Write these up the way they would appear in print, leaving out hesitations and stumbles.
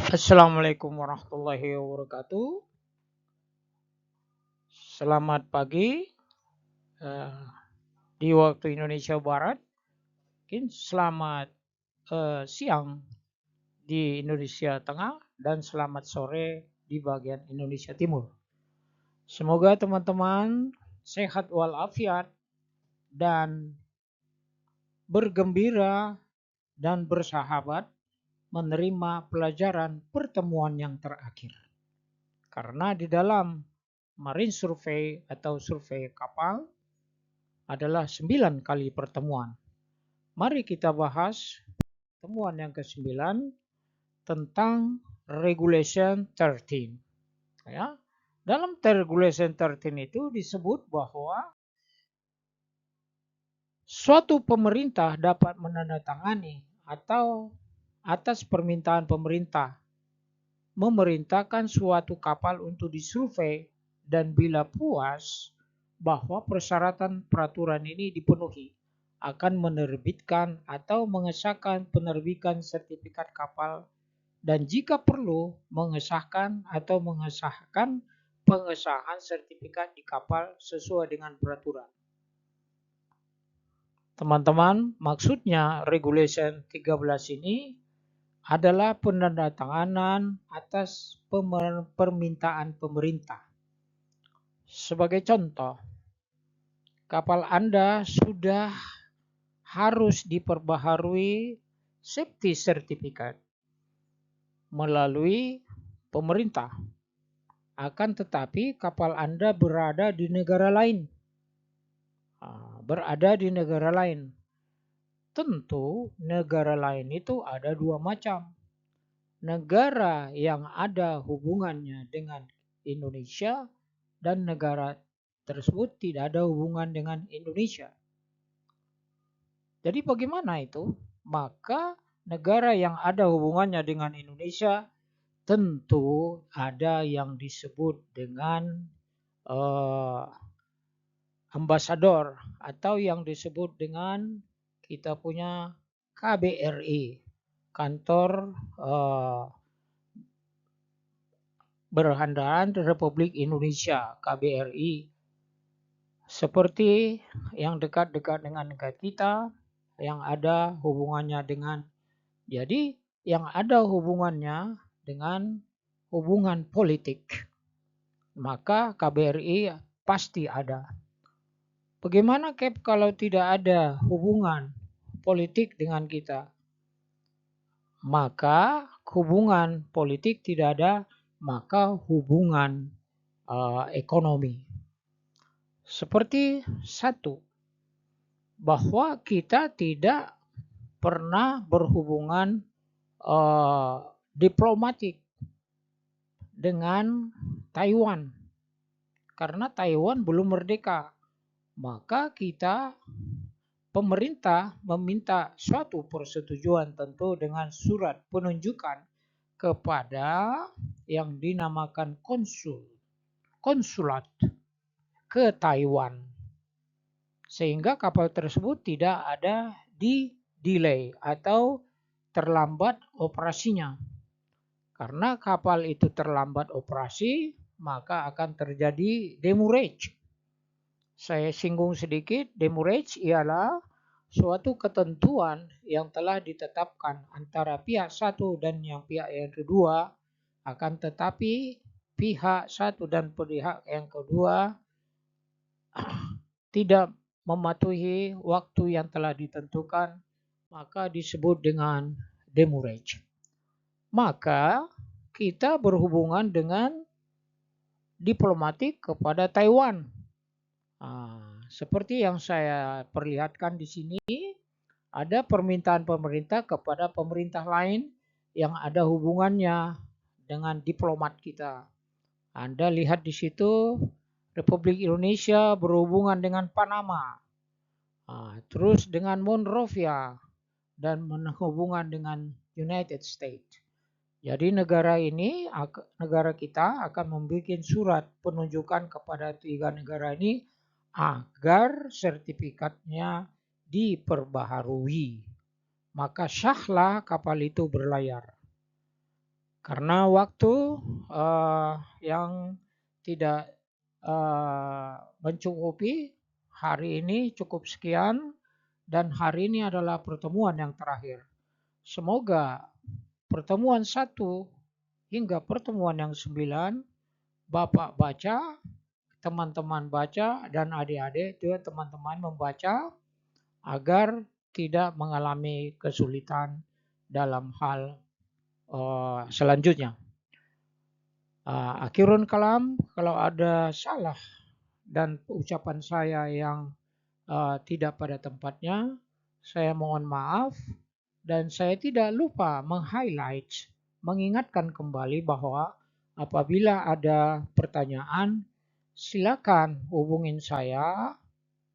Assalamualaikum warahmatullahi wabarakatuh. Selamat pagi eh, di waktu Indonesia Barat. Mungkin selamat siang di Indonesia Tengah dan selamat sore di bagian Indonesia Timur. Semoga teman-teman sehat walafiat dan bergembira dan bersahabat menerima pelajaran pertemuan yang terakhir. Karena di dalam Marine Survey atau survei kapal adalah 9 kali pertemuan. Mari kita bahas pertemuan yang ke-9 tentang Regulation 13. Ya. Dalam Regulation 13 itu disebut bahwa suatu pemerintah dapat menandatangani atau atas permintaan pemerintah memerintahkan suatu kapal untuk disurvei dan bila puas bahwa persyaratan peraturan ini dipenuhi akan menerbitkan atau mengesahkan penerbitan sertifikat kapal dan jika perlu mengesahkan atau mengesahkan pengesahan sertifikat di kapal sesuai dengan peraturan. Teman-teman, maksudnya Regulation 13 ini adalah penandatanganan atas permintaan pemerintah. Sebagai contoh, kapal Anda sudah harus diperbaharui safety certificate melalui pemerintah. Akan tetapi kapal Anda berada di negara lain. Tentu negara lain itu ada dua macam. Negara yang ada hubungannya dengan Indonesia dan negara tersebut tidak ada hubungan dengan Indonesia. Jadi bagaimana itu? Maka negara yang ada hubungannya dengan Indonesia tentu ada yang disebut dengan ambasador atau yang disebut dengan kita punya KBRI, Kantor Berhandaran Republik Indonesia, KBRI. Seperti yang dekat-dekat dengan negara kita, yang ada hubungannya dengan, jadi yang ada hubungannya dengan hubungan politik, maka KBRI pasti ada. Bagaimana kalau tidak ada hubungan politik dengan kita? Maka hubungan politik tidak ada, maka hubungan ekonomi. Seperti satu, bahwa kita tidak pernah berhubungan diplomatik dengan Taiwan. Karena Taiwan belum merdeka. Maka kita, pemerintah meminta suatu persetujuan tentu dengan surat penunjukan kepada yang dinamakan konsulat ke Taiwan. Sehingga kapal tersebut tidak ada di delay atau terlambat operasinya. Karena kapal itu terlambat operasi, maka akan terjadi demurrage. Saya singgung sedikit, demurrage ialah suatu ketentuan yang telah ditetapkan antara pihak satu dan pihak yang kedua, akan tetapi pihak satu dan pihak yang kedua tidak mematuhi waktu yang telah ditentukan, maka disebut dengan demurrage. Maka kita berhubungan dengan diplomatik kepada Taiwan. Seperti yang saya perlihatkan di sini, ada permintaan pemerintah kepada pemerintah lain yang ada hubungannya dengan diplomat kita. Anda lihat di situ, Republik Indonesia berhubungan dengan Panama, terus dengan Monrovia, dan menghubungan dengan United States. Jadi negara kita akan membuat surat penunjukan kepada tiga negara ini agar sertifikatnya diperbaharui. Maka syahlah kapal itu berlayar. Karena waktu yang tidak mencukupi, hari ini cukup sekian dan hari ini adalah pertemuan yang terakhir. Semoga pertemuan 1 hingga pertemuan yang 9 Bapak baca, teman-teman baca, dan adik-adik juga teman-teman membaca agar tidak mengalami kesulitan dalam hal selanjutnya. Akhirun kalam, kalau ada salah dan ucapan saya yang tidak pada tempatnya, saya mohon maaf dan saya tidak lupa meng-highlight, mengingatkan kembali bahwa apabila ada pertanyaan, silakan hubungin saya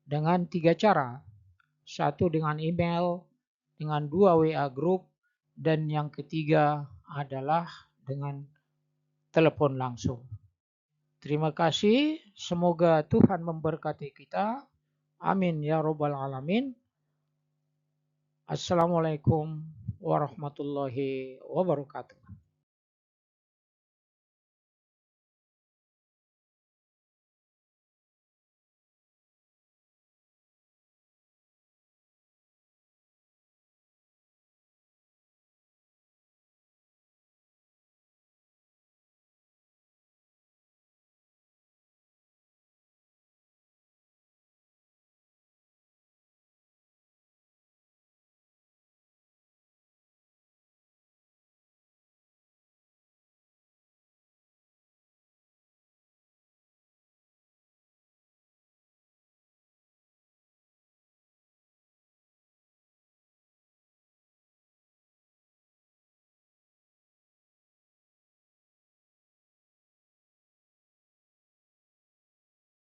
dengan 3 cara. 1 dengan email, dengan 2 WA group, dan yang ketiga adalah dengan telepon langsung. Terima kasih. Semoga Tuhan memberkati kita. Amin ya robbal alamin. Assalamualaikum warahmatullahi wabarakatuh.